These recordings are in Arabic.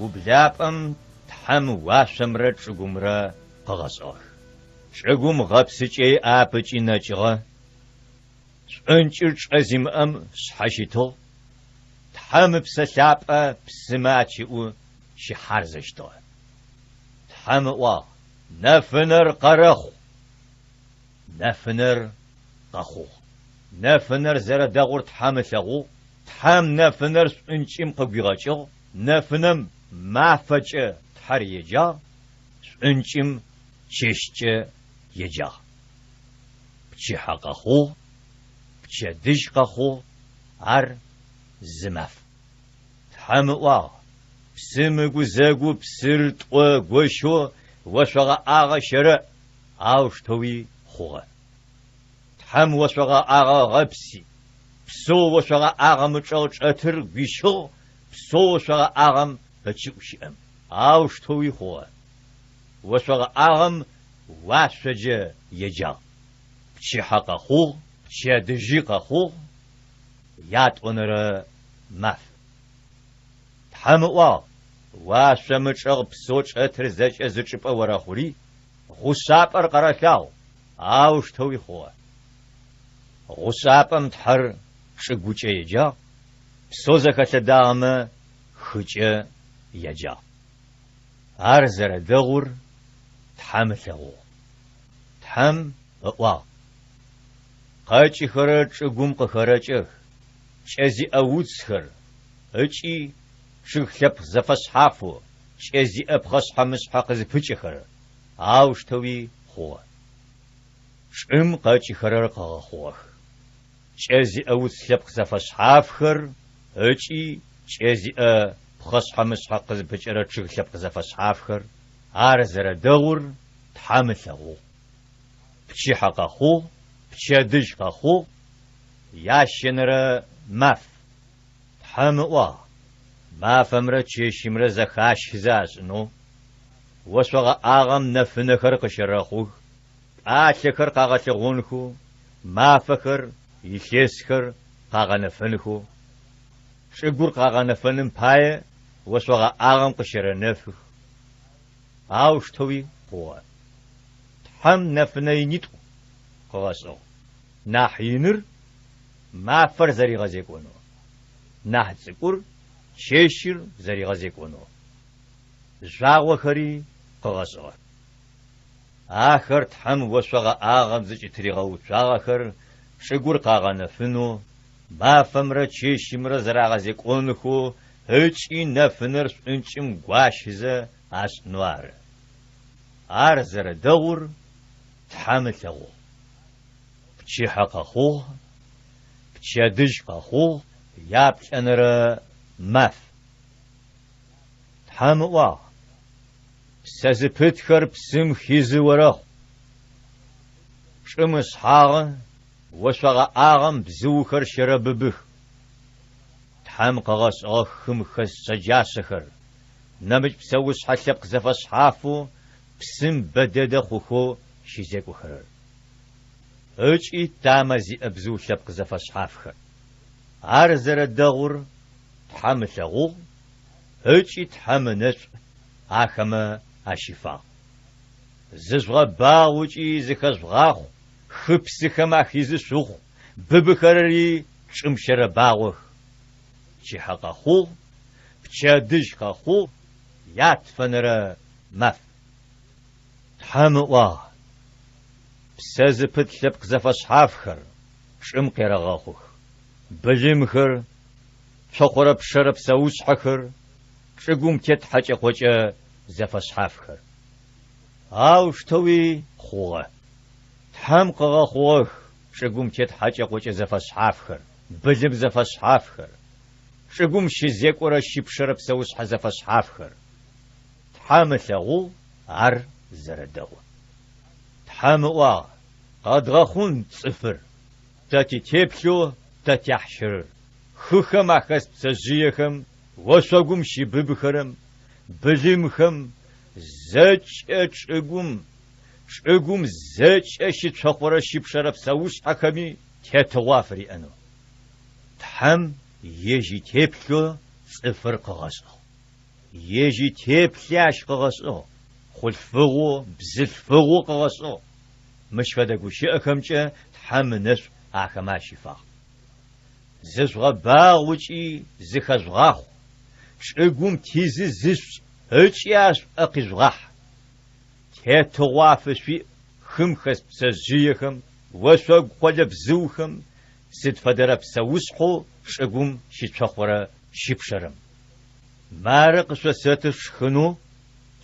وبلابم تحم واشمرة شغمرة قغصوه شغم غبسجي آبجي نجغة شنجرش أزيم شحشيتو تحم بسلابة بسماتيو شحارزشتو تحم وا نفنر قرخو نفنر قخو نفنر زردغور تحم ثغو تحم نفنر شنجم قبيغاچو نفنم ما فجأة تحر يجا انشم تشيشت يجا بشي حقخو بشي دشقخو عر زمف تحمقوا بسمقو زاقو بسرطو قوشو وشغا آغا شرع عوشتوي خوغا تحم وشغا آغا غبسي بسو وشغا آغا مچوش اتر بيشو بسو وشغا آغا بچوشيم عوشتوي خوغا وشغا آغم واشجة يجا بشي حقا خوغ بشي دجيقا خوغ يات ونرى مف تحمقوا واشمچغ بسوچ اترزج ازچپا وراخوري غصابر قراشاو عوشتوي خوغا غصابم تحر شگوچه يجا بسوزكا تدام خجة يجا عرزر دغور تحم ثغو تحم اقوا قاچي خرج قوم قخرج چزي اووز خر اچي شخلب زفش حافو چزي ابخش حمش حق زفچ خر عوشتوي خو شم قاچي خرر قخوخ چزي اووز خلب زفش حاف خر اچي چزي بخش حمش حق زفچرا شخلب زفش حاف خر عرزر دغور تحم ثغو بشي حقا خو بشي دجقا خو ياشنر مف تحم وا مف امرا چشمر زخاش هزاز نو وشوغا آغم نفنخر قشرخو آشكر قاغا تغونخو مافخر يشيسخر قاغا نفنخو شغور قاغا نفنم پاي وشوغا آغم قشر نفخ عوشتوي هو تحم نفني نيتو قواسو ناحينر ما فر زري غزيكونو ناح تسكور شيشير زري غزيكونو زاغو خري قواسو آخر تحم وشوغا آغم زج تريغو زاغخر شغور قاغا نفنو ما فمر شيشيمر زرا غزيكونو هچي نفنر انچم غواشزه اس نوار عرزر دور تحمل ثغو بشي حقا خوغ بشي دجقا خوغ يابش انر مف تحموا سازبتخر بسم خيزي ورخ شمس حاغ وشغا آغم بزوخر شرببخ تحم قغس اخم خس سجاسخر نمج بسوس حسب قزفس حافو بسم بدد خوخو شيزيكو خرر اچي تامزي ابزو شب قزفس حافخر عرزر الدغور تحم ثغو اچي تحم نش آخم اشفا ززغا باوچي زخزغاخو خبسخم اخيز سوخ ببخرري چمشر باوخ چي حقا خو بچا دجقا خو يات فنر مف تحموا بسازبت لبق زفش حافخر شم قيرغاخوخ بجمخر شخور بشرب سوس حخر شقوم تيت حاجة خوجة زفشحافخر أو شتوي خوغة تحم قغا خوغ شقوم تيت حاجة خوجة زفشحافخر بلم زفشحافخر شقوم شزيك ورا شبشرب سوس حزفشحافخر تحم ثغو عر زردو تحم وا قد غخون صفر تاتي تيبلو تاتي حشر خخم أخس بسجيخم وشقوم شببخرم بلمخم زج شقوم زج أشي تشخورا شبشرب سوس حكمي تيتوافري أنو تحم يجي تيبلو صفر قغصو يجي تيبلاش قغصو خلفغو بزلفغو قغصو مش فدقو شئكمجا تحم نسو آخماشي فاق ززغا باغوشي زخزغاخو شقوم تيزي زش هجياش أقزغاح تيتوافش في خمخس بسجيخم وشوق قلب زوخم سد فدرب سوسحو شقوم شتشخورا شبشرم مارق سوساتش خنو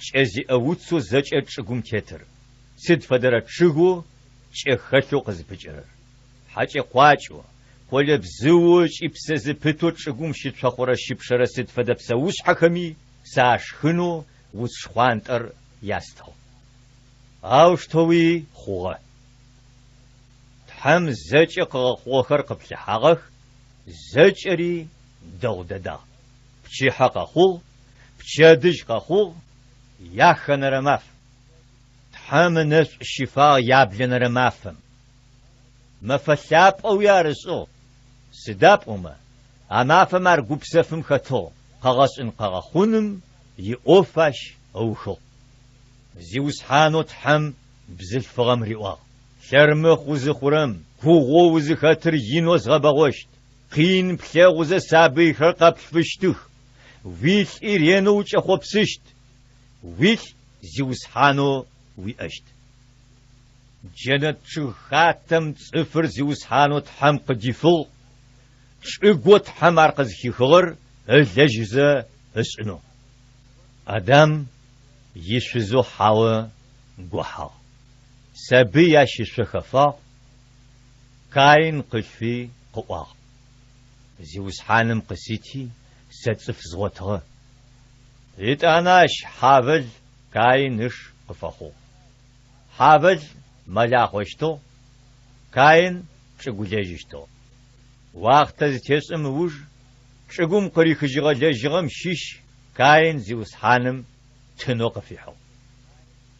شازي أوتسو زجأت شقوم تيتر سد فدرب شقو شخشو قزبجرر حاجة قواجو قلب زوج إبسز بتوت شقوم شتشخورا شبشرا سد فدرب سوس حكمي ساش خنو وشخوانتر ياستو أوشتوي خوغة تحم زج قوخر قبل حقه زجري دوددا بشي حق خو بشادج خو ياخن رماف تحم نس الشفاء يابلن رمافم مفساب او يارسو سداب اوما اماف مرغوب سفم خطو قغس ان قغخونم يوفاش او خو زيوس حانو تحم بزلف غمريوا شرمخ وزخورم كوغو وزخاتر ينوز غبغوشت قين بلاغ وز سابي خرقب فشتخ ويل إيرينو وچخو بسشت ويل زيوس حانو ويأشت جنت خاتم صفر زيوس حانو تحم قديفل شقو تحم عرقز خيخغر اللجزة اسنو أدم يشفزو حاوة قوحا سبي ياشي خفا كاين قشفي قوا زيوس حانم قسيتي ستصف زغوتها إتاناش حابل كاينش قفخو حابل ملاخوشتو كاين شقوليجشتو وقت تسم وج شقوم قريخ جغا لجغم شيش كاين زيوس حانم تنوق فيحو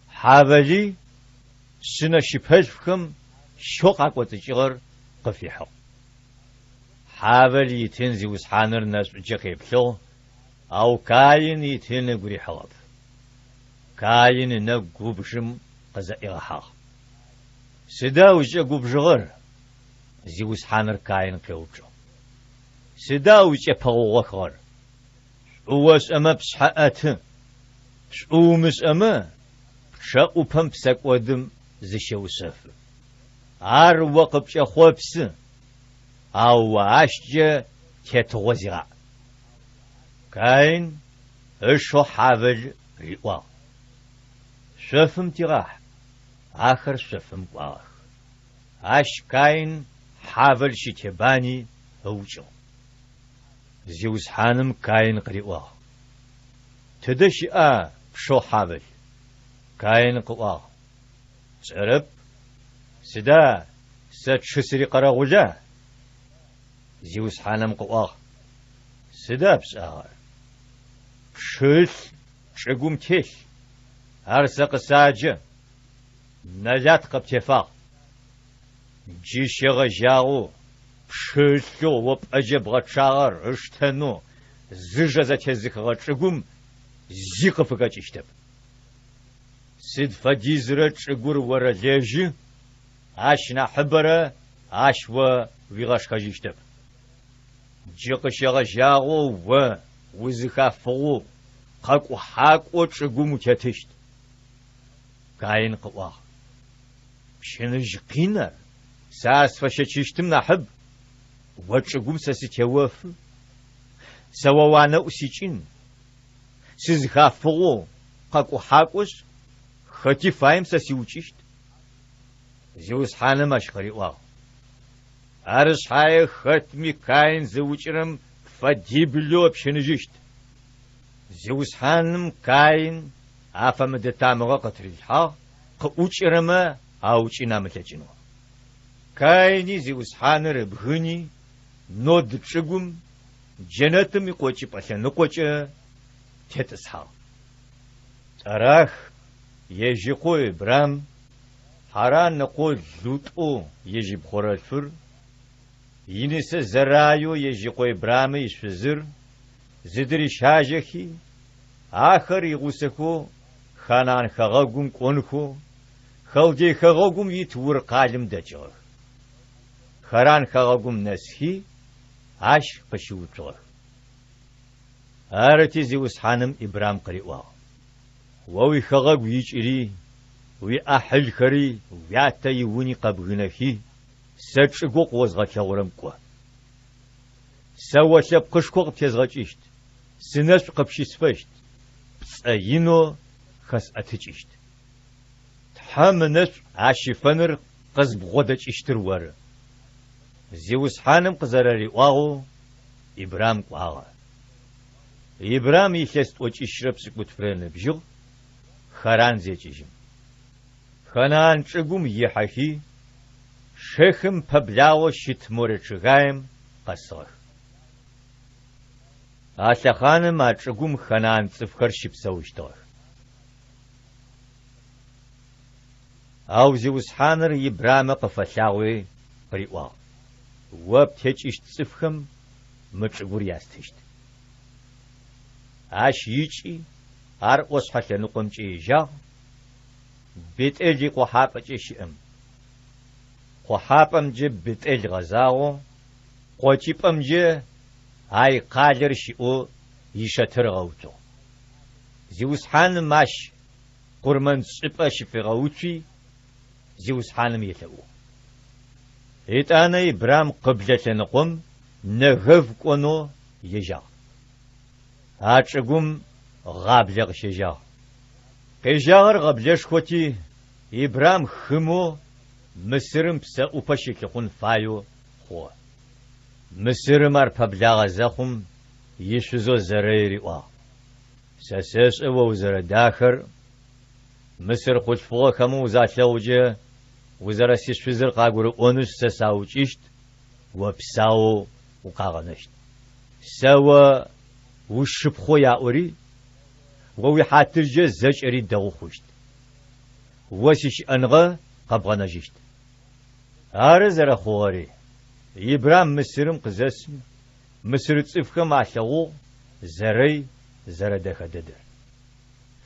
حابلي سنة شبهزفكم شوقك وتجغر قفيحو حابل يتن زيوس حانر ناس جقيبلو أو كاين يتن قري حلب كاين نقو بشم قزائر حاق سدا وجه بجغر زيوس حانر كاين قيوبجو سدا وجه بغوغر شوس أما بسحقات شومس أما شاقو بمسك ودم زشو سف عار وقب شخوبس أو عشجة تتغزغ كاين اشو حابل ريوا شفم تراح آخر شفم قواخ عش كاين حابل شتباني هوجو زيوس حانم كاين قريوا تدش شو حابل كاين قوا سرب سدا ستشسري قراغوجا زيوس حانم قوا سدا بساغر شل شقوم تيل هرسق ساجة نجات قبتفاق جيشيغ جاغو شلو وبأجب غتشاغر اشتنو زجزة تزيق غتشقوم زيق فقاج اشتب سيد فديزرة شقور ورا ليجي عشنا حبرة عشوة ويغاش خجيشتب جيق شيغ جاغو وزخافغو قاقو حاقو شقوم تتشت كاين قوا شنج قينر ساس فشتشتم نحب وشقوم ساسي توف سوا وانا أسيجين سيزخافغو قاكو حاكوش خطي فايم سسيوچيشت زيوس حانم اشخري واو ارش حاي ختمي كاين زوچرم فديبلو بشنجيشت زيوس حانم كاين افم دتامغا قتريها قوچرما اوچينا متچنو كايني زيوس حانر بغني نود چگوم جنتم يقوچي پشن نقوچ تتسها تراخ يجيقو برام حران نقول لوطو يجي بخورالفر ينس زرايو يجيقو برام يشفزر زدري شاجخي آخر يغوسكو خانان خغاقوم قونخو خلجي خغاقوم يتور قالم دجغ خران خغاقوم نسخي عاش قشوطغ آرتي زيوس حانم إبرام قريوا ووي خغاق ويجري وي أحل خري وياتا يوني قبغنخي ساتشقوق وزغا ورمكوا سوا شاب قشقوق تيزغاچيشت سنش قبشي سفشت بسأينو خس أتجيشت تحامنش عاشي فنر قزب غودج اشتروار زيوس حانم قزراري واغو إبرام قواغا إبرام يخست وچ اشرب سكوت فرن بجغ خران زيجيجم خنان چگوم يحكي شيخم پبلاو شتمور چغايم قصغ آشخانم آچگوم خنان صفخر شبسوشتغ او زيوس حانر إبرام قفشاوي قريوا وابتج اشت صفخم مچگور ياستشت عاش يجي ار وصحة نقمجي جا بيتأجي قحابة شئم قحابة مجب بيتأج غزاو قوشيب مجي هاي قادر شئو يشتر غوتو زيوس حان ماش قرمان سبا شفي غوتي زيوس حانم يتأو إتانا إبرام قبلة نقم نغف كونو يجا هاتشقوم غابلغ شجا قيجاغر غابلش خوتي إبرام خمو مسرم بسا أوباشيك يخون فايو خو مسرم أربابلاغ زخم يشوزو زريري وا ساساس أو وزر داخر مصر خود فوق كمو زاتلوجه وزر سيشوزر قاغور أونس سساوچيشت وبساو وقاغنشت سوا وشبخو يا أوري ووي حاترجة زج أريد دغو خوشت وسيش أنغا قبغنا جيشت أرزر خواري إبرام مصرم قزاسم مصر تصفخم عشاو زري زردخ ددر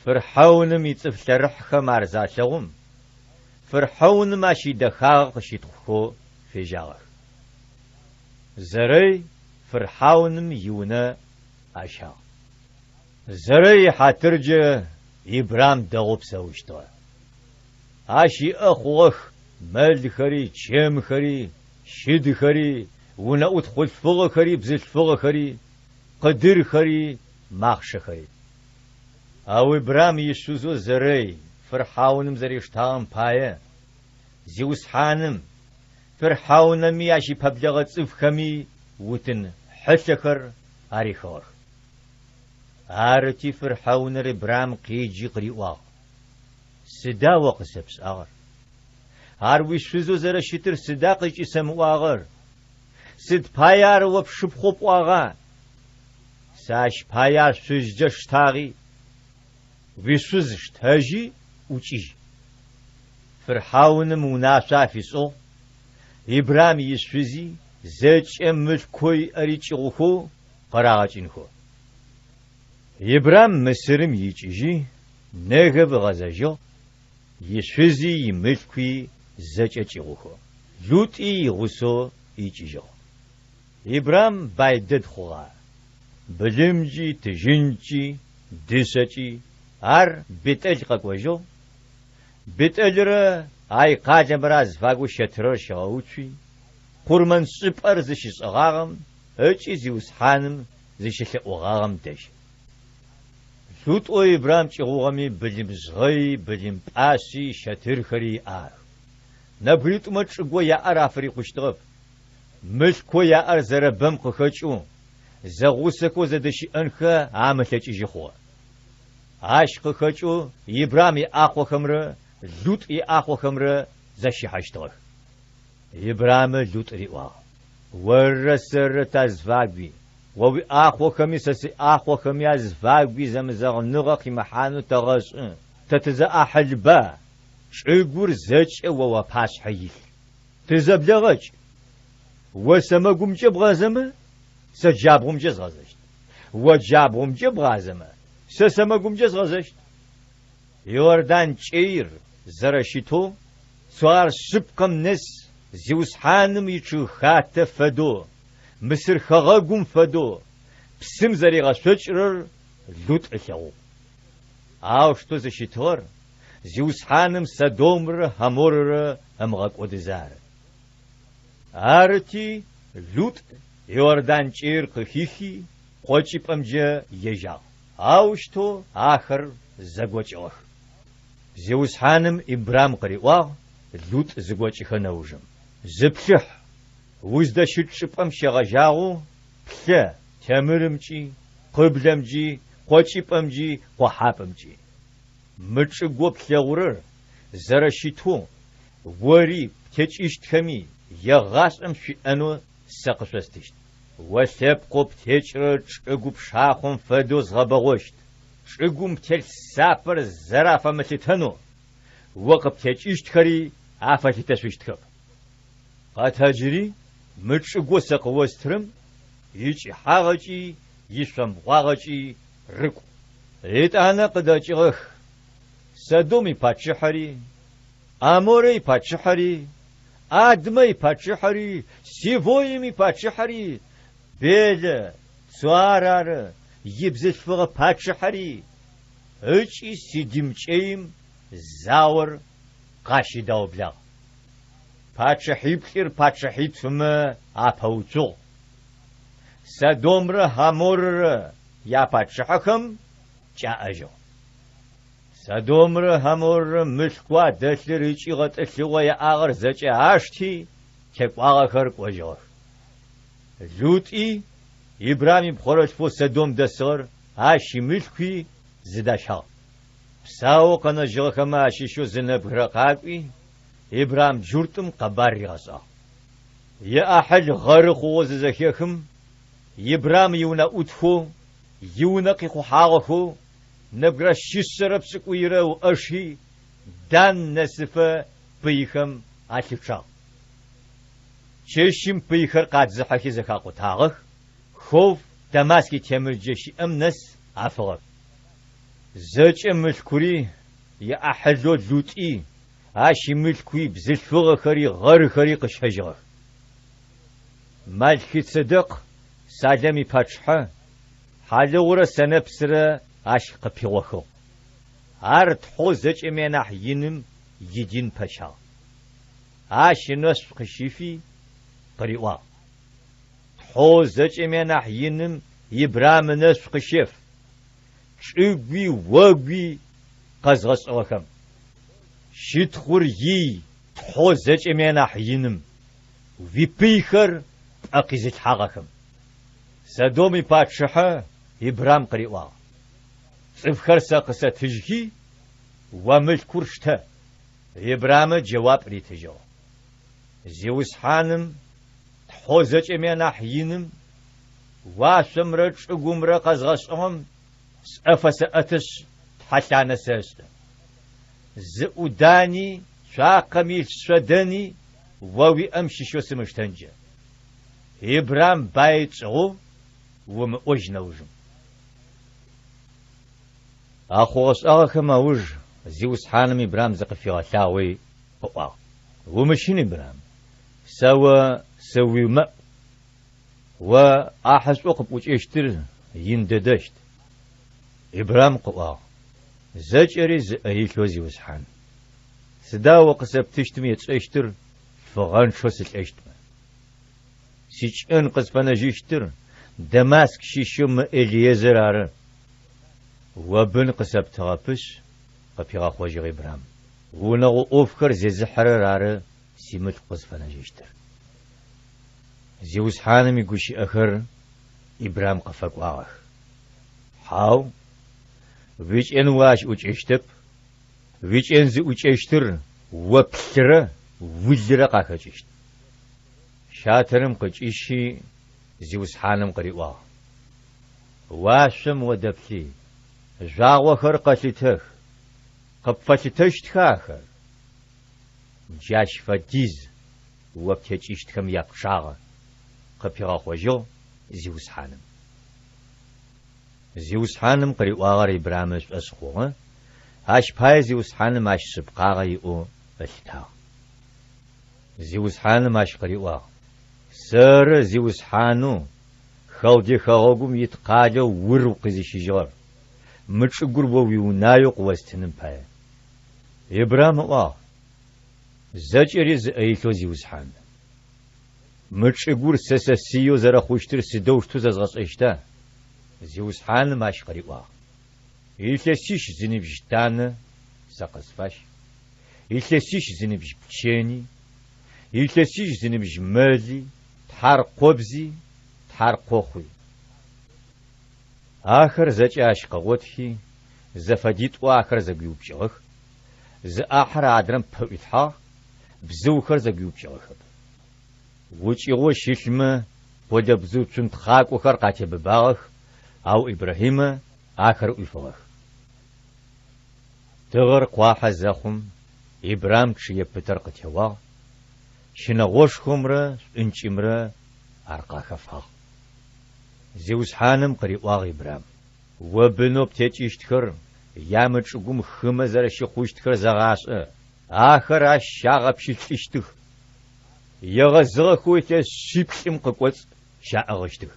فرحاونم يتصف لرحخم عرزاشاوم فرحاونم عشي دخاغ شيتخو في جاغر زري فرحاونم يونا عشا زري حاترجة إبرام دغوب سوشتوا عشي أخوخ مال خري شام خري شد خري ونا أدخل فغ خري بزل فغ خري قدر خري ماخش خري أو إبرام يشوزو زري فرحاونم زريشتام بايا زيوس حانم فرحاونم ياشي ببلغت صفخمي وتن حشخر أريخور آرتي فرحاونر إبرام قيجي قريوا سدا وقسبس آغر هاروي شوزو زر شتر سدا قيجي سمو آغر سد بايار وبشبخوب آغا ساش بايار سوزجش تاغي ويسوزش تاجي وچي فرحاونم وناسا فيسو إبرام يسوزي زج ملكوي أريچغوخو قراغاچينخو إبرام مسرم يجي نغب غزاجو يسوزي يملكوي زج أچغوخو لوطي غسو يجيجو إبرام بايدد خوغا بلمجي تجنجي دسجي ار بيتأج قاقوجو بيتأجر اي قاجم راز فاقو شترر شغاوچي قرمان سبر زشيس اغاغم اچي زيوس حانم زشيس اغاغم دش لوط إبراهيم شغوغمي بليم زغي بليم باسي شتر خري نبريت متشغو يا أرافري قشتغب ملكو يا أرزربم قخشو زغوسكو زدشي أنخا عاملتش إجيخوا عاشق خشو إبراهيم أخو خمر لوط أخو خمر زشي حشتغ إبراهيم لوط ريوا ورسر تزفاقبي ووي أخو خميس أخو خمياز فاقبي زمزغ نغاقي محانو تغش تتزا أحلبا شعور زج ووا باش حيل تزبلغج وسمقوم جب غازمه سجابهم جز غازشت وجابهم جب غازمه سسمقوم جز غازشت يوردان چير زرشيتو سوار شبقم نس زيوس حانم يچو خات فدو مصر خغاقوم فدو بسم زريغا شجرر لوط إخيو شتو زشيتور زيوس حانم سدومر همورر همغاق ودزار آرتي لوط يوردان چير قخيخي قوچي پمجه يجا شتو آخر زگوچ زيوس حانم إبرام قريوا لوط زگوچ خنوجم زبشح وزدا شتشبم شغجاغو بلا تمرمجي قبلمجي قوچي پمجي قحابمجي مچگو بلاورر زرشيتو وري تچيشتخمي يغاسم في انو سقسوستيشت وسبقوب تچر چگوب شاخم فدوز غبغوشت چگوم تل سافر زرافه متتنو وقب تچيشتخري عفاتي تسويشتخب قاتاجري مچگو سقوسترم يچ حاغچي يشم غاغچي ركو ايتانا قداچغخ سدومي پاچحري اموري پاچحري ادمي پاچحري سيفويمي پاچحري بيل سوارار يبزفغ پاچحري اچي سيدمچيم زاور قاشي داوبلا پاچحي بخير پاچحي تم اپوچو سدومر همور يا پاچحكم جاءجو سدومر همور ملكوا دلر چيغت لغوا يا اغر زچ اشتي كقوا خرق وجو لوطي ابراهيم خرج فو سدوم دسر هاشي ملكي زداشا ساو قنا جوخما شيشو زنب رقاقي ابراهيم جورتم قبار يغسا يا احد غرق وززخيخم ابراهيم يونا اوتفو يونا قيخو حاغخو نبغى شسرب سكويرة وأشي دان نسفة بيخم عشقا ششم بيخر قاد زحكي زخاقو تاغخ خوف دماسكي تمر جشي أمنس عفغر زج ملكوري يا أحلو لوطي عاشي ملكوي بزلفغ خري غر خري قشهجغ مالكي صدق سالمي پاچحا حالورا سنبسرا عشق بيوخو عرض حوزج امينح ينم يدين پشا عاش نصف خشيفي قريوا حوزج امينح ينم يبرام نصف خشيف شقوي وقوي قزغس اوخم شتخور يي حوزج امينح ينم وفي بيخر اقيزت حاغخم سدومي پاتشحا إبرام قريوا صفخر ساقسة تجهي وملكور شتا إبرام جواب ريتجو زيوس حانم تحوزج امينا حينم واسمرج اقومر قزغسهم سأفس أتش تحشان سيست زؤداني شاقمي شداني ووي أمشي شو سمشتنجة إبرام بايتشغو ومأوجنا وجم أخوص أغاكما وج زيوس حانم إبرام زقفي غشاوي قواه ومشين إبرام سوي ماء وأحس أقب وش اشتر ينددشت إبرام قواه زجري زأيش وزيوس حان سدا وقسب تشتمي اشتر فغان شوس الاشتم سيش انقص فنجيشتر دماسك شيشم إليزر عرن وبن قسبت غبش قبيغا خوجي إبراهيم ونغو أوفكر زيزحر رار سيمت قصفنا جيشتر زيوس حانم يقوشي أخر إبراهيم قفك واغخ حاو ويش إن واش أجشتب ويش إن زي أجشتر وبسرة وزرة قاكجشت شاترم قجيشي زيوس حانم قريوا واشم ودبلي جاغ وخر قتلتخ قبفتشت خاخر جاش فديز وبتشتكم يقشاغ قبيغا خوجو زيوس حانم زيوس حانم قريوا غير إبراهيم أسخوه اش باي زيوس حانم اش سبقاغ يؤو التا زيوس حانم اش قريوا سر زيوس حانو خودي خاغوم يتقاجو ورو قزيشيجر متشغر ويو نايو قوستنم باي إبراهيم زجريز أيتو زيوس حان متشغر سسسيو زرا خوشتر سدوشتو زغص اشتا زيوس حان ماش قريوا إلتسيش زنبج تانا ساقس فاش إلتسيش زنبج بتشيني إلتسيش زنبج مالي تحار قبزي تحار قوخي آخر زج عشق غوتخي زفديت وآخر زجيوب شغخ ز آخر عدرم بويتها بزوخر زجيوب شغخ وش يغو شيشمه بودا بزو تشنت خاك وخر قاتي بباغخ أو إبراهيم آخر ويفغخ تغر قواحة زخم إبراهيم شيء بتر قتوا شنغوش خمرة انشمرة أرقا خفها زيوس حانم قريوا إبراهيم وبنو بتيشتكر يامد شقوم خمزر شخوشتكر زغاس آخر عش شاغب شيشتخ يغزغ خويته شيبشم قوت شاغشتخ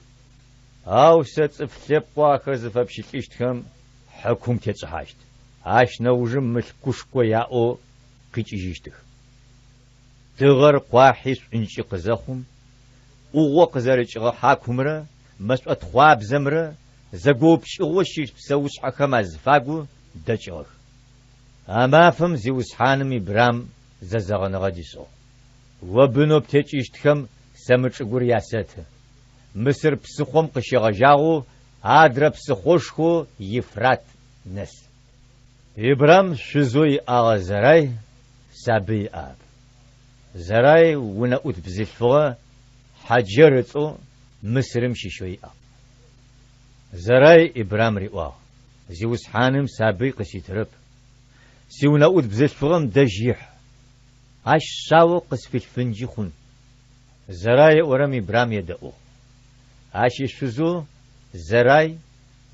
أو ستفلب واخر زفب شيشتخم حكوم تتصحاشت عش نوجم ملكوشكو ياو قيتشيشتخ تغر قواحيس انشي قزخم وغو قزرچغ حاكمره مسأت خواب زمره زغوب شغوشيش بسوش حكم زفاغو دچغ اما فم زيوس حانم إبراهيم ززغن غديسو وبنو بتيشتخم سمچغور ياسات مصر بسخوم قشغجاغو ادر بسخوشخو يفرات نس إبراهيم شزوي اغزراي سابي اب زراي ونأوت بزلفوه حجرتو مصرم شيشوي اب زراي إبراهيم رئوا زيوس حانم سابي قسيترب سيونأوت بزلفوهم دجيح اش ساو قسفي الفنجي خون زراي ورم إبراهيم يدأو اش شزو زراي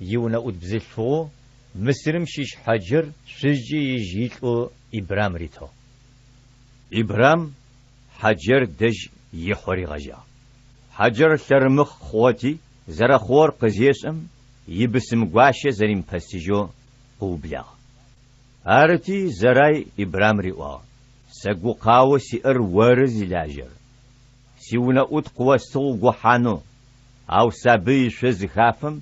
يونأوت بزلفوه مصرم شيش حجر شجي يجيتو إبراهيم ريتو إبراهيم حجر دج يحوري غجا حجر شرمخ خوتي زرا خور قزيسم يبسم قواشة زريم بسجو قوبلا آرتي زراي إبراهيم ريوا سقو قاو سيئر ورز لاجر سيونا اوت قوستو قوحانو او سابي شزخافم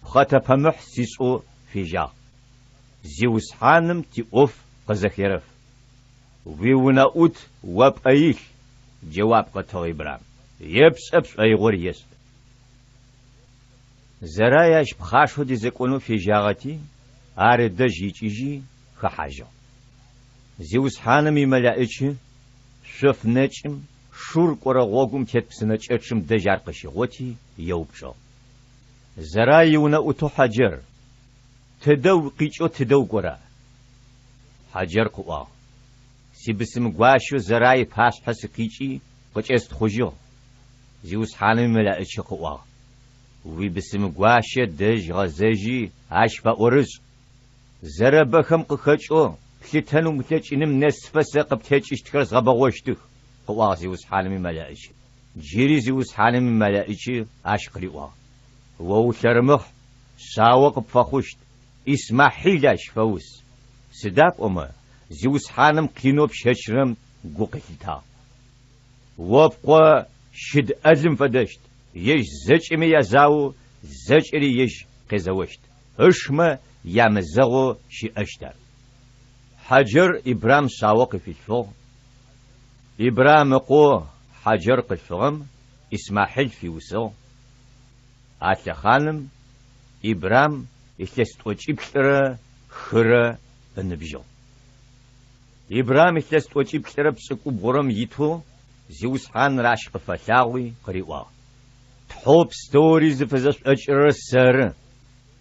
بخطا بمح سيسو في جا زيوس حانم تي اوف قزخيرف ويونا اوت واب ايش جواب قطو إبراهيم يبس ابس اي غوريس زراياش بخاشو دي زكونو في جاغتي آرد جيجي خحاجو زيوس حانم يملائتش شف نجم شورك ورا غوغم تتبسنج اتشم دجار قشي غوتي يوبشو زراي يونا اوتو حجر تدو قيچو تدو قرا حجر قوا سيبسم قواشو زراي پاس پس قيچي قچست خوجو زيوس حانم ملائتش قوا وي بسم قواشو دج غزاجي عشفا ورز زربخم قخچو بلتنو متلچينم نسفس قبتچ اشتكرز غبغوشتخ قوا زيوس حانم ملائتش جيري زيوس حانم ملائتش اشقريوا وو شرمخ ساوق بفخوشت اسمع حيلاش فوس سداق أما زيوس حانم كينوب ششرم قوقيتا وابقوا شد أزم فدشت يش زج إمي يزاو زج إلي يش قزوشت اشما يامزغو شي أشتر حجر إبرام ساوق في الفوق إبرام قو حجر قلفغم إسماحيل في وسو آتلا خانم إبرام إثلست وجيبتر خرى النبيجو إبرام إثلست وجيبتر بسكو بورم يتو زيوس خان راش قفلاوي قريوا تحوب ستوريز فزاش أجر السر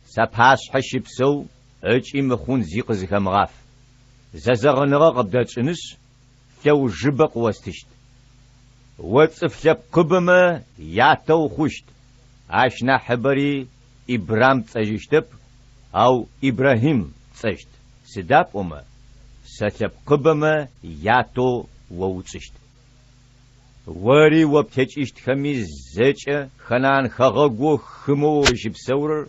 ساباس حشيبسو أجي مخون زيق زيخمغاف زازغنغا قبداتشنش ثو جبق واستشت وتصفلب قبما ياتو خشت عشنا حبري إبرام تسجشتب أو إبراهيم تسجت سداب أما ستلب قبما ياتو ووتشت وري وبتجشت خميز زيج خنان خغقو خمو جبسور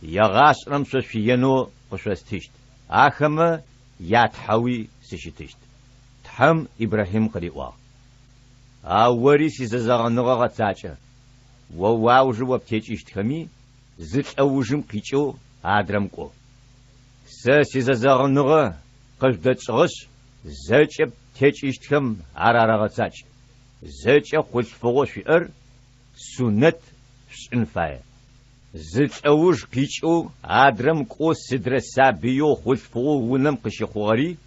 يغاس رمسوس فينو قشوستشت آخما ياتحوي سشتشت تحم إبراهيم قريوا وري سيزازغنغا غتاچا وواوج وبتجشت خمي زيج أوجم قيچو آدرمكو سيزازغنغا قشدتشغش زيج بتجشت خم عرارا غتاچ زيج خلفغو شئر سنت شنفاية زيج أوج قيچو آدرمكو سدرسا بيو خلفغو ونم قشيخوغري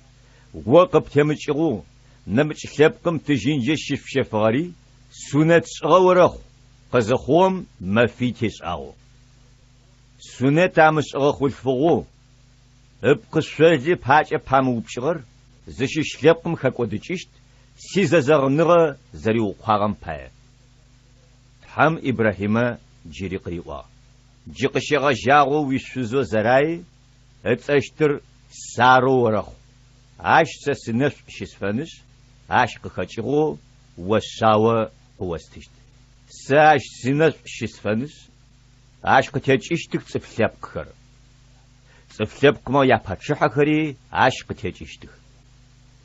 وقب تمچغو نمچ خلبقم تجينجي شفشفغري سنت شغورخ قزخوم مفيتش أغو سنت عمش أغو الفغو ابقى شوالي باچة بامو بشغر زشي شلبقم خاكو دجشت سيزا زغنغا زريو قاغم باية حم إبراهيم جيري قريوا جيقشيغا جاغو ويشوزو زراي اتشتر سارو ورخو عاش سنف شسفنش عاش قخاچغو وشاوة قوستشت ساش سنف شسفنش عاش قتيجشتك صفلبقخر صفلبقما ياباتشحخري عاش قتيجشتك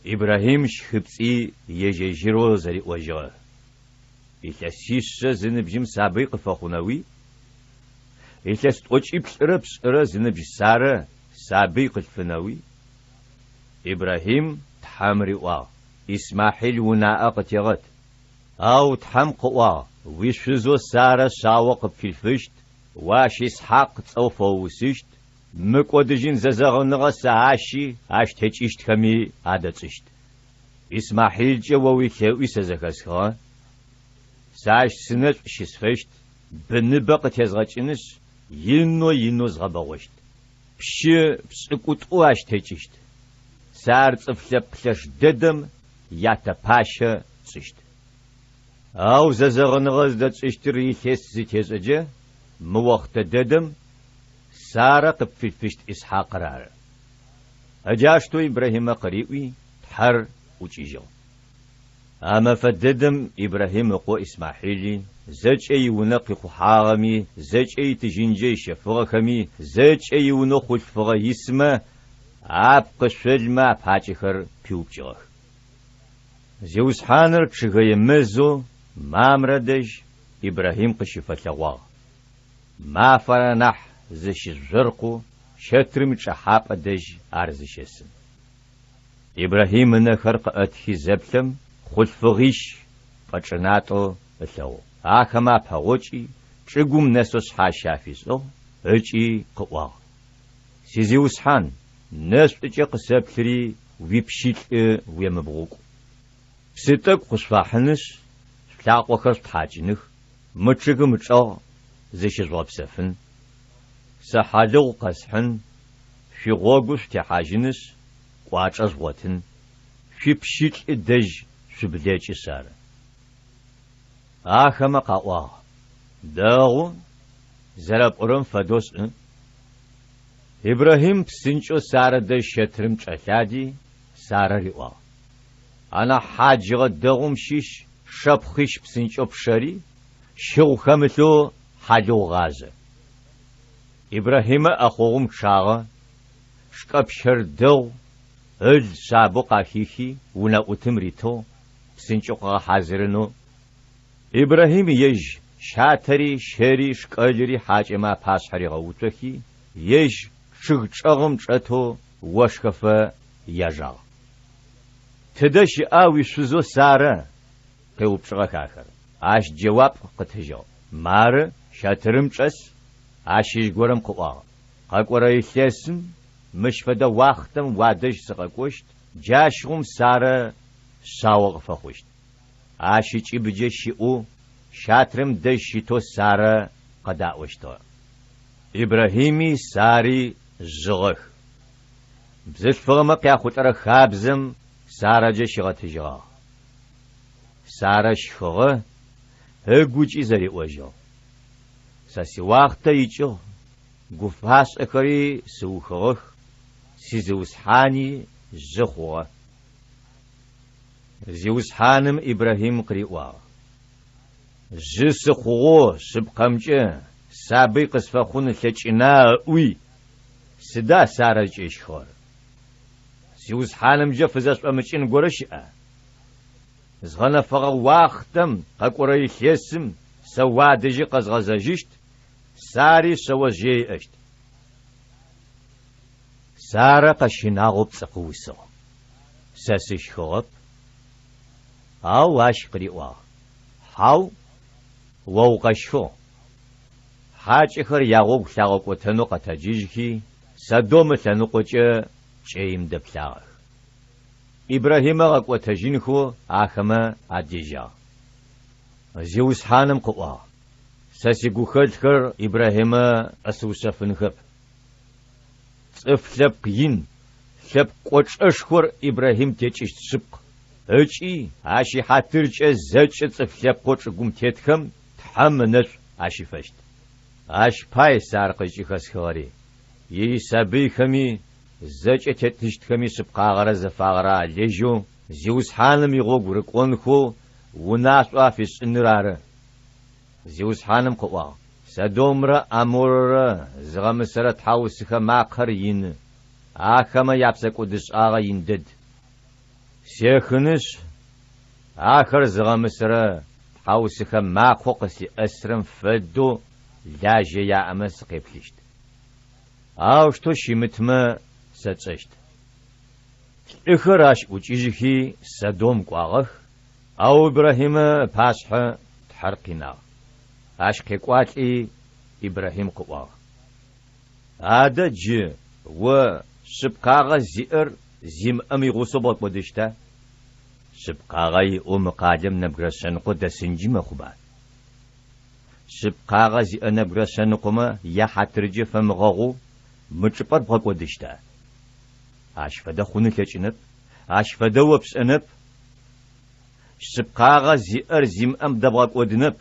إبراهيم شخبصي يجيجيرو زري وجغ إتلاسيش زنبجم سابق فخونوي إتلاس توجي بسرب زنبج سارة سابق الفنوي إبراهيم تحمري وا إسماعيل وناء قتيغت أو تحمق وا ويشزو سارة شاوق في الفشت واش إسحاق تصوفو وسشت مكودجين ززغنغا ساعاشي عاش تجيشت خمي عادتشت إسماعيل جووي ثوي سزكسخا ساعش سنت شسفشت بنبق تزغچنش ينو زغبغشت بشي بسكوتو عاش تجيشت سار صفلبلش ددم ياتا باشا تشت أو ززغنغا زدتشتري ثس زتيزجه موقت ددم سارة قبل فشت إسحاق رار أجاشتو إبراهيم قريبي تحر وجيجو أما فددم إبراهيم قو إسماعيلي زج أي ونقق حاغمي زج أي تجنجي شفغخمي زج أي ونقق الفغ يسمى عبق شلما بحاجخر بيوبجغ زيوس حانر تشغي مزو مامردج إبراهيم قشفت لغواغ ما فرنح زش الزرقو شترم شحاب دج أرزشسن إبراهيم نخرق أتخي زبلم خلفغيش فجناتو بثو آخما بهوشي شقوم نسوس حاشافيزو أجي قواغ سيزيوس حان ناس تجيق سبلري ويبشيت ويمبغوك ستك قصفاحنش سلاق وخرط حاجنخ متشق متشاغ زش زواب سفن سحالو قسحن في غوغوش تحاجنش قواجز وطن في بشيت الدج سبليج سار آخما قاوا داغو زرب أرم فدوس إبراهيم بسنشو سار دج شترم چلادي سار روا أنا حاجغ داغم شيش شبخيش بسنشو بشاري شو خمتو حالو غازة إبراهيم أخوهم شاغة شكب شردو سابق أخيخي ونا أتمريتو بسنشوقا حازرنو إبراهيم يج شاتري شري شكالري حاجة ما باس حري غوتوكي يج شغ شغم شتو وشكفة يجال تدش آوي شزو سارة قيوب شغك آخر عاش جواب قتهجو مار شاترم شس عاشيش قورم قوار قاقورا يثيسم مش فدا واختم وادش سقاقوشت جاشغم سارة شاوغ فخوشت عاشيش بجي شئو شاترم دشتو سارة قداوشتو إبراهيمي ساري زغخ بزش فغمق يا خطر خابزم سارة جشغت جغا سارة شخغ هجوج إزري وجو ساسي وقت يجو قفاس أكري سوخغ سيزوس حاني زخوغ زيوس حانم إبراهيم قريوا جس خوغو سبقمجه سابي قصفخون لچنا وي سدا سارة جيشخور زيوس حانم جفزاس أمچين قرشئة زغنا فغا واختم قاقوري خيسم سوا دجي قزغزاجشت ساري سوا جي اشت سارة قشناغو بسقوسو ساسش خوب هاو واش قريوا هاو ووقشو حاج اخر ياغوك لاغوك وتنوق تجيجكي سدوم تنوقوچ چيم دبلاغ إبراهيم غاك وتجينخو آخما عديجا زيوس حانم قوا ساسيقو خلخر إبراهيم أسوسفن خب صف لبقين لب قوش أشخور إبراهيم تيچش سبق أجي عاشي حاترج زج صف لب قوش قوم تيتخم تحمنش عاشي فشت عاش باي سارقشي خسخوري يي سابي خمي زج تيتشت خمي سبقا غرز فاغرا ليجو زيوس حانم يغوغ رقونخو وناس وافيس نرار زيوس حانم قوا سدومرا أمورا زغمسرة حاوسخا ماقر ين آخما يابسك ودس آغا يندد سيخنش آخر زغمسرة حاوسخا ماقو قسي أسرم فدو لاجي يا أمس قبلشت آوشتو شمتما ستشت إخراش وجيجي سدوم قواغخ أو إبراهيم باسحة تحرقنا عشق قواتي إبراهيم قوا هذا جي و شبقاغا زئر زيم أمي غصبات ودشتا شبقاغي قادم نبغرسن قد سنجي مخبات شبقاغا زئر نبغرسن قما يا حترجي فمغاغو مجبر بغاق ودشتا عشفدا خوني لجنب عشفدا وبسنب شبقاغا زئر زيم أم دبغاق ودنب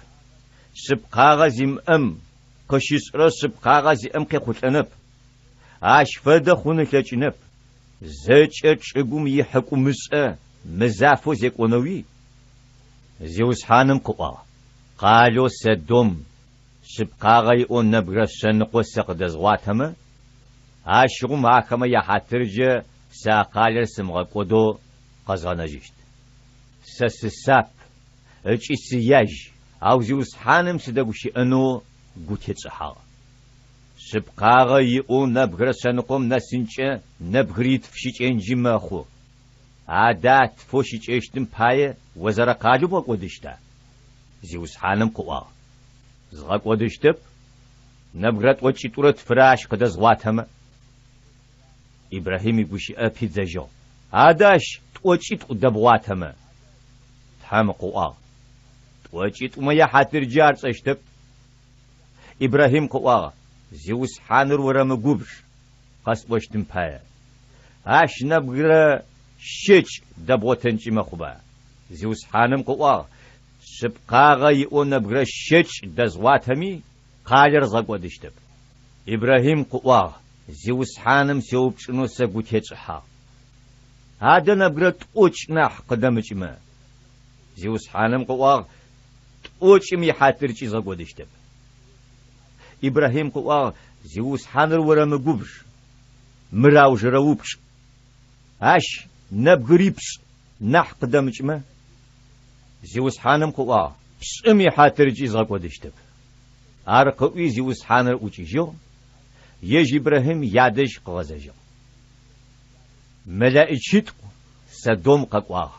شبقاغا زيم أم قشيسرا شبقاغا زي أم قيقوتنب عاش فدا خونك لجنب زيج اقوم يحكو مسأ مزافو زيك ونوي زيوس حانم قوا قالو سدوم شبقاغا يقون نبغر سنقو سقدزواتهم عاشقو معاكما يحاترج ساقالر سمغاقودو قزغانجيشت سسساب اجي سياج أو زيوس حانم سدقوشي أنو قوتي صحا شبقاغا يقو نبغر سنقوم نسنجة نبغريت فشيج انجي ماخو عادات فوشيج اشتم باية وزر قالو باقودشتا زيوس حانم قوا زغا قودشتب نبغرت وچي طورت فراش قد زواتهم إبراهيم يقوشي أبي زجو عاداش توچي تقدبواتهم تحام قوا وجيت وما حاتر جار صشتب إبراهيم قوا زيوس حانر ورم قبش قصب وشتم بايا عاش نبغر شيش دبوتنجي مخبا زيوس حانم قوا شبقاغا يقو نبغر شيش دزواتمي قالر زقو دشتب إبراهيم قوا زيوس حانم سيوبشنو سقوتيجحا هذا نبغر تقوش ناح قدمج ما زيوس حانم قوا اوچم يحاترچي زغودشتب إبراهيم قوا زيوس حانر ورم قبش مراو جراوبش عاش نبغريبش نح قدمج ما زيوس حانم قوا بشم يحاترچي زغودشتب عرقوي زيوس حانر اوچيجو يج إبراهيم يادش قغزجو ملائكة سدوم ققواه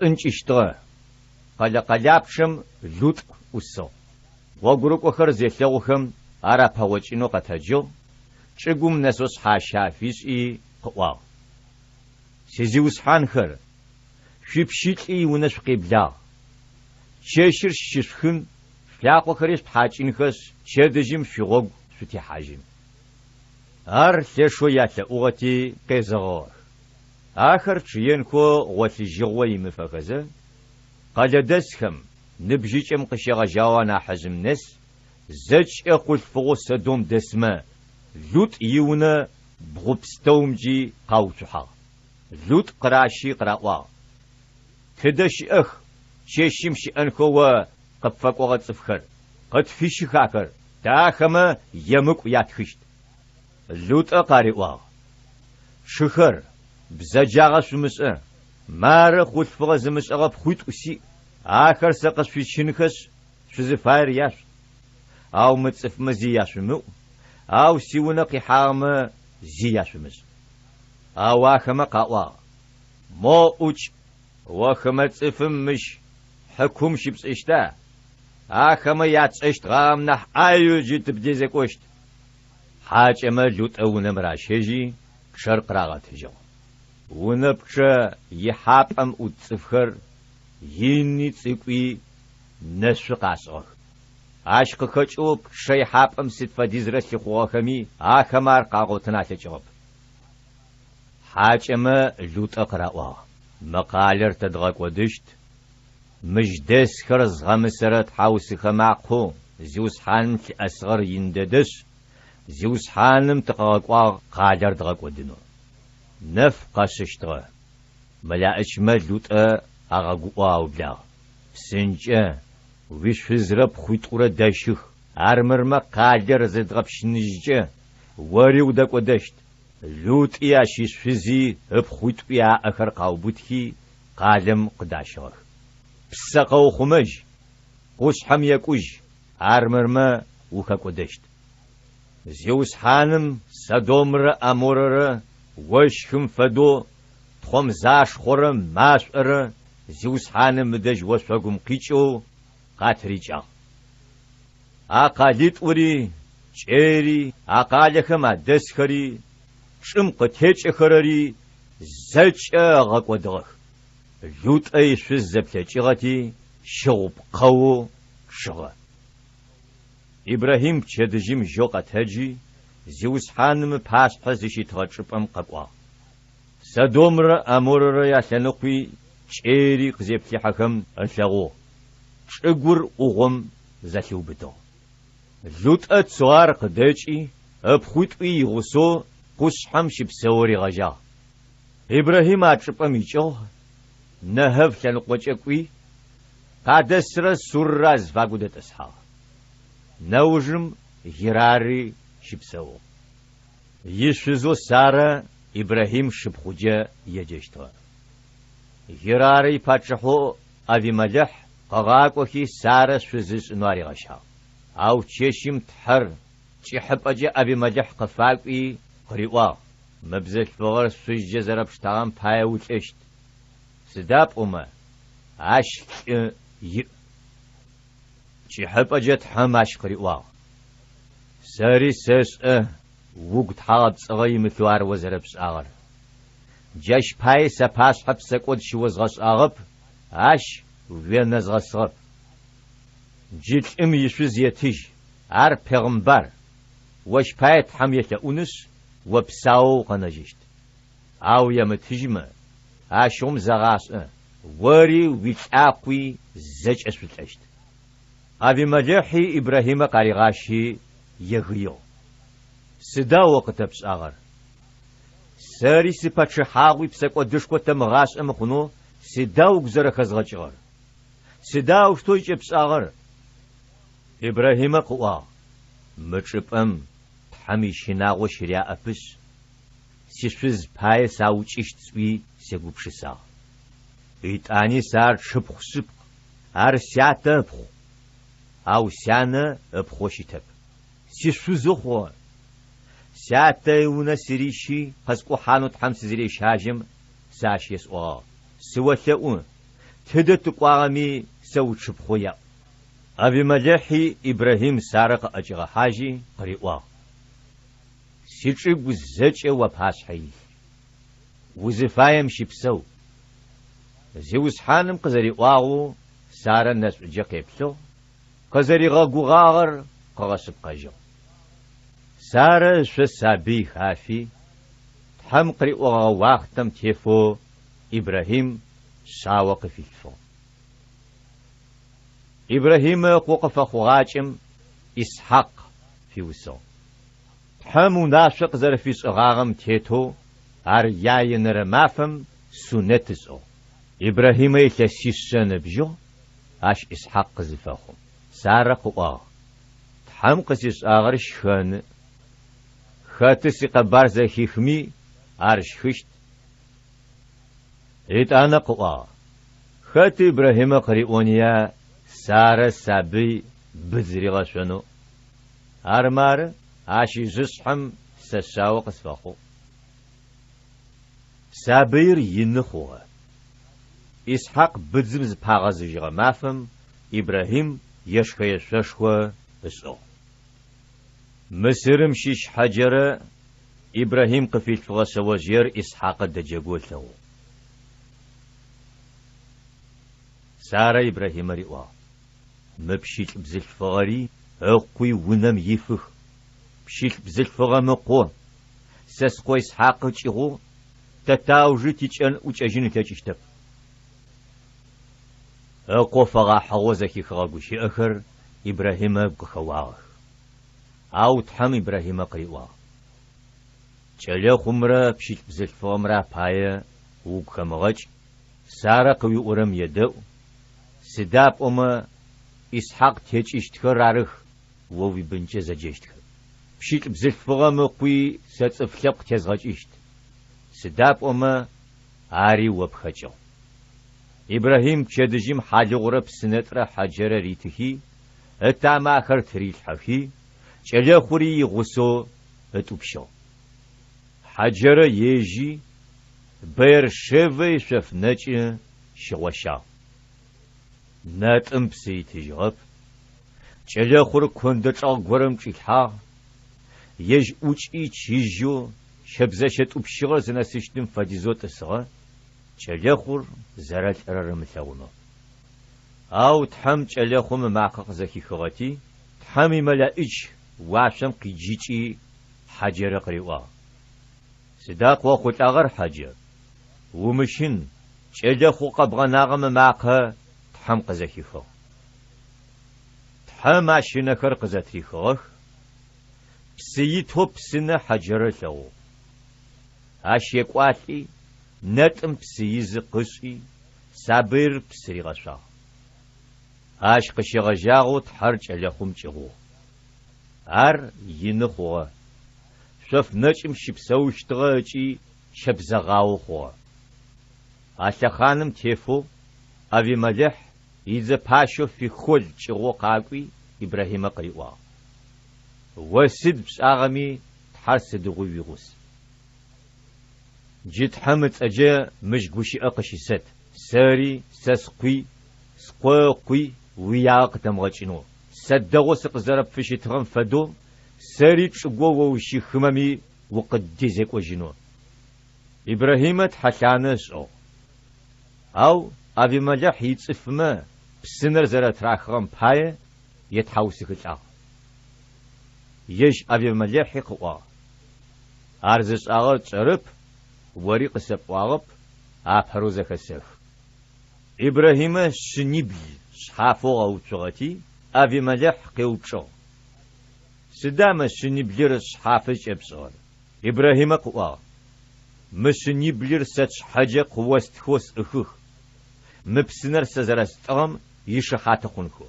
انش اشتغى قال قلابشم لوط وسو وغروق وخر زيلوخم عرفا وچينو قتاجو چگوم نسوس حاشا فيسي قواه سيزيوس حانخر شبشيتي ونش قبلا شيشر ششخن فلاق وخريش حاجينخس شدجيم شغوغ سوتي حاجيم ار لشو ياتل اوغتي قيزغور آخر چينكو غوثي جغوي مفاقزة قال دسخم نبجيجم قشيغ جاوانا حزم نس زج اقول فغو سدوم دسما لوط يونا بغبستومجي قاوتوحا لوط قراشي قراوا كدش اخ شيشمشي انكو قفاق وغد صفخر قد فيشي خاكر تاخما يمك ياتخشت لوط قارئوا شخر بزجاغ سمسأ مار خود فغز مسأغ بخوت أسي آخر سقس في شنخس شزفاير ياس أو متصف مزي ياسمو أو سيونا قحام زي ياسمز أو آخما قاوا مو أوش وخما تصفم مش حكوم شبس اشتا آخما ياتس اشتغام نح آيو جيت بديزك وشت حاج اما لوط أونا مراشيجي شرق راغت هجو ونبشا يحابم وتصفخر يني تسيقوي نسو قاسوخ عشق خچوب شي حابم ستفا ديزرس لخواخمي آخمار قاقوتنا تجوب حاج اما لوط اقرأوا مقالر تدغق ودشت مجدس خرز غمسرت حاوس خماقو زيوس حانم في أصغر ينددس زيوس حانم تقاقوا قالر دغق ودنو نف قاششتغ ملائش ملوت أغاقوا وبلا سنجا ويش فزرب خويتورة داشخ أرمرما قادر زدغب شنجا واريو داك وداشت لوت إياشيش فزي بخويت بيا أخر قاوبوتكي قالم قداشغ بساقو خمج قوش حم يكوج أرمرما وكاك وداشت زيوس حانم سدومر أمورر وشخم فدو تخم زاش خورم ماشر زيوس حانم مدج وشوغم قيچو قاتريجا اقاليت وري چيري اقالخما دسخري شم قتيچ خرري زچ غقودغ لوط اي شزبلچغتي شوب قو شغ ابراهيم چدجيم جوقتاجي زيوس حانم باس پزشي تغچپم ققوا سدومر امورر ياسنقوي چيري قزيبتي حكم الثغو چغور اوغم زاتيو بدو لوط اتسوار قدچي ابخوتوي غسو قشحم شبسوري غجا ابراهيم اچپم يچو نهف لنقوچقوي قادسر سوراز فاغودتسها نوجم هيراري شبسو يشزو سارة إبراهيم شبخوجة يجشتوا هيراري پاتشخو أبي ملح قغاقوكي سارة شزيس نواري غشا أو تشيشم تحر تشيحب أجي أبي ملح قفاقوي قريوا مبزل فغر سوج جزرب شتاغم بايوت اشت سداب عاش تشيحب أجي تحماش قريوا ساري سس وقت حاض صغي مثوار وزربس آغر جاش باي سپاس حبسك ود شوز غس آغب عاش وينز غس غب جيت يشوز يتيج عر پیغمبر وش باي تحميت أونس وبساو قنجشت أو يمتجم عاشوم زغاس وري ويتاقوي زج أسوتشت أبي مليحي إبراهيم قارغاشي يغيو سدا وقت بس آغر ساري سپاتش حاوي بسك ودشكو تمغاس امخنو سدا وگزر خزغچغر سدا وشتويش بس آغر إبراهيم قوا مچپم حمي شناغو شريا أفس سيشوز باي ساوچشت سوي سيگوبشسا إتاني سار شبخ سبخ ار سياتا بخو أو سيانا بخوشتب سيشوزو خو ساتة ونسريشي قسقو حانو تحم سزريش هاجم ساش يسوا سوثاؤون تهدت قواغمي سو شبخويا أبي ملحي إبراهيم سارق أجغ حاجي قريوا سيتشب وزج وباس حي وزفايم شبسو زيوس حانم قزري واغو سارا الناس جاكيبسو قزري غاقو غاغر قغسب قجو سارا شو سابي خافي تحم قريوا واختم تيفو إبراهيم شاوق في الفو إبراهيم قوقف خواجم إسحاق في وسو تحمو ناشق زرفي صغاغم تيتو أرياي نرمافم سنتسو إبراهيم يتسيسن بجو أش إسحاق قزفاخو سارة قواه تحم قسيس آغرش خان خاتسي قبار زي خمي أرش خشت إت أنا قواه خات إبراهيم قريونيا سارة سابي بزري غشنو أرمار عاشي زسحم سساو قصفاخو سابير ينخوها إسحاق بزمز باغز جيغا مافم إبراهيم يشخي ششخو اسو مسرم شيش حجرة إبراهيم قفيل فغس وزير إسحاق دجاقول ثو سارة إبراهيم رئوا مبشيل بزل فغري أقوي ونم يفخ بشيل بزل فغا مقو سسقو إسحاق تشيغو تتاوجي تيجان وتجين تجيشتب أقو فغا حوزكي خغاقوشي أخر إبراهيم بخواغ أو تحم إبراهيم قريوا تشالي خمرا بشيل بزل فغمرا بايا وبخمغج سارة قوي أورم يدو سداب أما إسحاق تيجيشتخر رارخ ووي بنجة زجيشتخر بشيل بزل فغم قوي ستفلق تزغجيشت سداب أما عاري وبخجو إبراهيم تشدجيم حاجة غرب سنترا حجر ريتهي التعمى آخر تريل حفي تشالي خوري غسو اتوبشو حجر يجي بير شوي شف نجي شوشا ناتم بسي تجرب تشالي خور كوندت غرم تشيحا يج اوچي تشيجو شبزشت وبشغل زناسيشتم فديزوت الصغا تشاليخور زرال ررم ثاونو او تحم تشاليخوم معقق زكي خغتي تحمي ملائج واشم قيجيتي حجر قريوا صداق وخوت اغر حجر ومشن تشاليخو قبغ ناغم معقه تحم قزكي خو تحم عشنكر قزتري خغ بسيتو بسنة حجر ثو أشيكواتي نتم بسيز قشي سابير بسري غشا أش قشي غجاغو تحرج لخم تشغو أر ينخوا شوف نجم شبسوش تغاجي شبزغاو خوا أشخانم تيفو أبي ملح إذا باشو في خل تشغو قاقوي إبراهيم قريوا وسد بساغمي تحرس دغوي غوس جيت حمد أجا مشقوشي أقشي ست ساري سسقوي سقوي وياق تمغجنو سدغو سقزرب فشي تغم فدو ساري تشقو وشي خمامي وقديزك وجنو إبراهيم تحشانش أو أبي ملح يتصفما بسنر زرات راخغم باية يتحوسك الأغ يش أبي ملح يقوى أرزش أغر تشرب وريق سبواغب أبهروز خسف إبراهيم شنيبل شحافو أو تغتي أبي ملح قيوتشو سدام شنيبلير شحافش أبصار إبراهيم قوى مشنيبلير ستش حاجة قوست خوس أخوخ مبسنر سزرستغم يشحات خونخو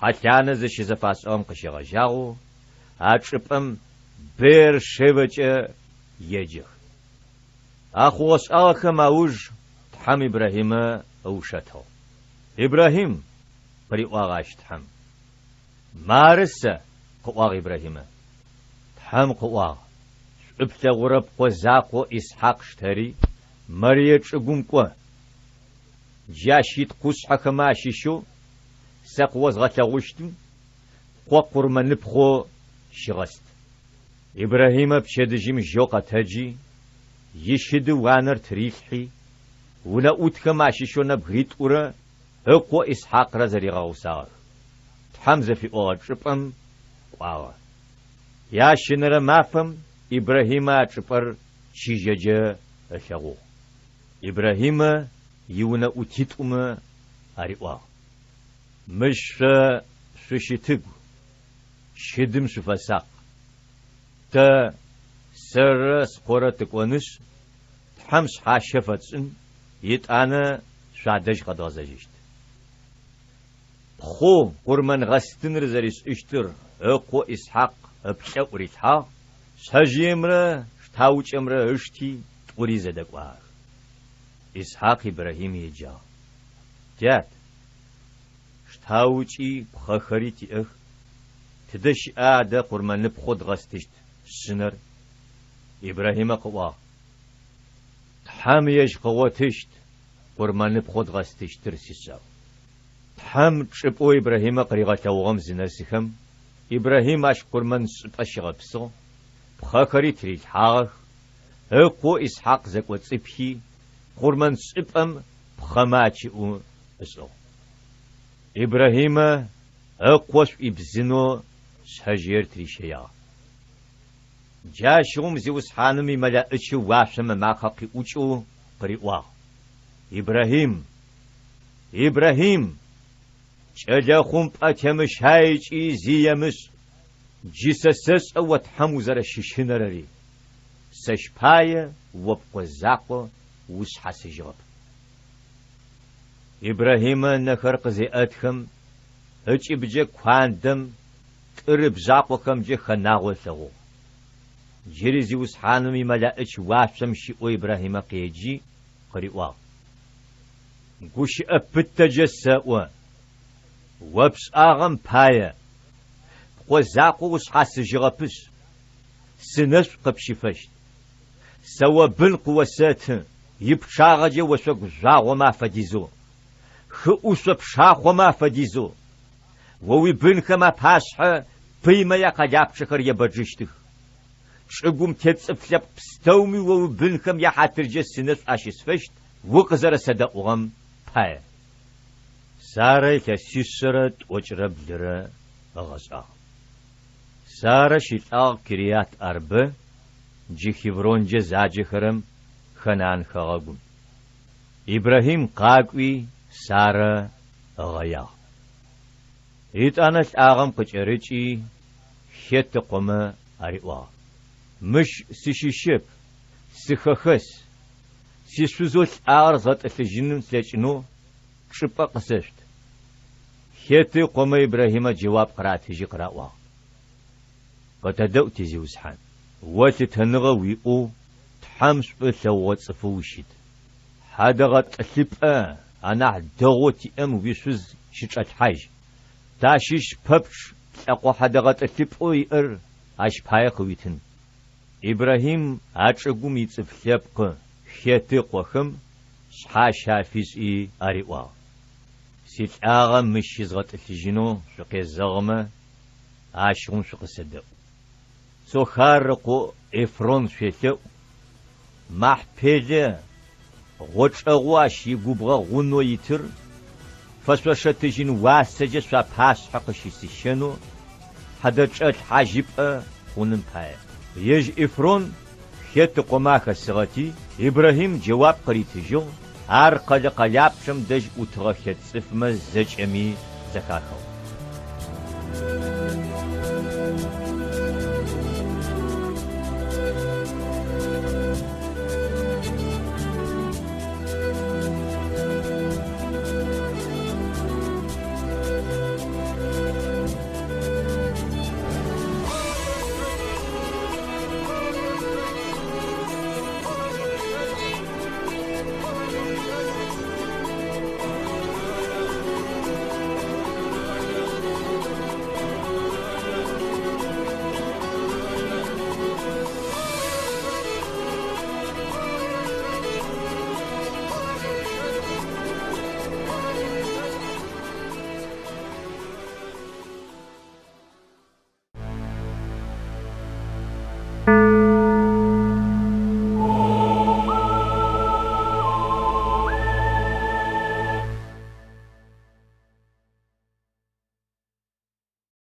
حتى زش زفاس أم قشيغ جاغو أتشبم بير شبجة يجخ أخوص أخم أوج تحم إبراهيم أوشته إبراهيم بريء واغاش تحم مارس قواغ إبراهيم تحم قوا شبت غرب قزاقو إسحاق شتري مريت شقوم قوا جاشيت قصحة كماشي شو سقوز غتغوشتم قوا قرمان نبخو شغست إبراهيم بشدجيم جوقة تجي يشد وانر تريحي ولا أوتك ماشي شو نبغيت أورا هقوا إسحاق رزري غوصار تحمزة في أول شبم واو يا شنر مافم إبراهيم أتشبر شيجاجا أشغو إبراهيم يونا أوتيتوما أريوا مش سوشيتغ شدم سفساق تا سرس قرتك ونش تحمس حاشفتسن يتانا شادش قدازجشت خو قرمن غستن رزريس اشتر اقو إسحاق بشاوريتها سجيمرا شتاوچمرا اشتي توري زدقوار إسحاق إبراهيم يجا جات شتاوچي بخخريتي اخ تدش آده قرمن نبخود غستشت سنر إبراهيم قوا تحميش قواتشت قرمن نبخود غستشت ترسيساو تحم تشبو إبراهيم قريغة توغم زنرسخم إبراهيم أش قرمن سبأشغ بسو بخاكري تريد حاغ اقو إسحاق زكوة سبحي قرمن سبأم بخماتي او بسو إبراهيم اقوش إبزنو سهجير تريشيا جاشوم زيوس حانمي ملائشو واشم ماخاقي اوچو قريوا إبراهيم چلاخوم پاتمش هايچي زيمش جيسسس او تحموزر ششنرري سشپاية وبقزاقو وش حسجاب إبراهيم نخرق زي أدخم هج بجي كواندم تقرب زاقو كم جي خناغو ثغو جريزي وسحانمي ملائش واشم شئو إبراهيم قيجي قريوا قوش أبتجسأوا وابس آغم بايا قوزاقو وش حسجغبش سنش قبشفشت سوا بلق وسات يبشاغجي وشوك زاغو ما فديزو خؤوس بشاغو ما فديزو ووي بنكما باشحة بيما يقجاب شكر يبجشتخ شقوم تتصفلب بستومي ووي بنكم يحاترجي سنش أشيسفشت وقزر سدأوغم بايا سارة كسيسرت وجرب لرا غزا سارة شتاغ كريات أربع جي خبرون جي زاجي خرم خنان خغاقون إبراهيم قاقوي سارة غيا إتانت آغم قجريجي خيت قوم أريوا مش سيشيشب سيخخس سيسوزول آرزات الجنن سيجنو شبا قسشت خيت قوم إبراهيم جواب قرات هجي قراوا قتدو تزي وسحان وتتنغى ويقو تحمس بثوات صفوشيد حدغت الثبقى أنا دغوتي ويسوز شجعت حاج تاشيش ببش تقو حدغت الثبقى يقر أش بايق ويتن إبراهيم أتشقوم يتصف ثبقى خيتي قوخم شحاشا فيزئي أريوا سيت آغم مش يزغط الجنو شقي الزغمة عاشقون شقي صدق سو خارقو إفرون شيتو محبيلة غوش أغواش يقوبغا غنو يتر فسوشتجين واسجة سوا باس حقشي سيشنو حدجت حاجب غنن باي يج إفرون خيت قماخ السغتي إبراهيم جواب قريتجو أرقل قلاب شم دج أتغخت صفم زج أمي زكاكو